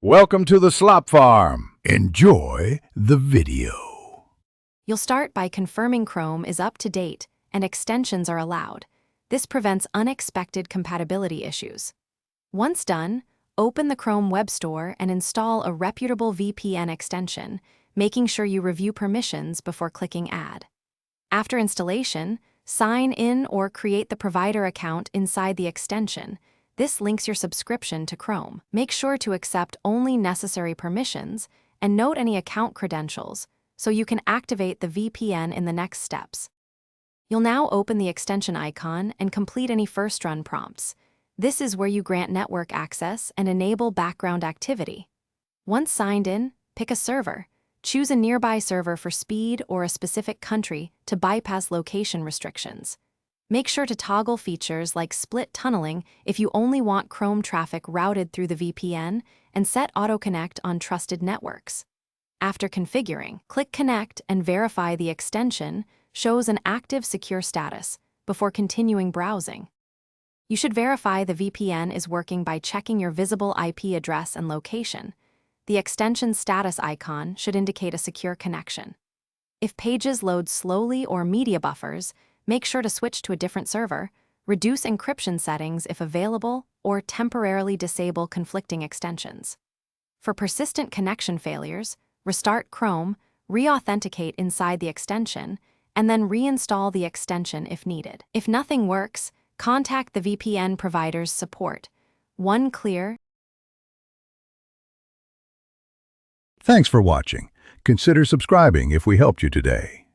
Welcome to the slop farm. Enjoy the video. You'll start by confirming Chrome is up to date and extensions are allowed. This prevents unexpected compatibility issues. Once done, open the Chrome Web Store and install a reputable VPN extension, making sure you review permissions before clicking Add. After installation, sign in or create the provider account inside the extension. This links your subscription to Chrome. Make sure to accept only necessary permissions and note any account credentials so you can activate the VPN in the next steps. You'll now open the extension icon and complete any first-run prompts. This is where you grant network access and enable background activity. Once signed in, pick a server. Choose a nearby server for speed or a specific country to bypass location restrictions. Make sure to toggle features like split tunneling if you only want Chrome traffic routed through the VPN, and set auto-connect on trusted networks. After configuring, click Connect and verify the extension shows an active secure status before continuing browsing. You should verify the VPN is working by checking your visible IP address and location. The extension status icon should indicate a secure connection. If pages load slowly or media buffers, make sure to switch to a different server, reduce encryption settings if available, or temporarily disable conflicting extensions. For persistent connection failures, restart Chrome, re-authenticate inside the extension, and then reinstall the extension if needed. If nothing works, contact the VPN provider's support. Clear. Thanks for watching. Consider subscribing if we helped you today.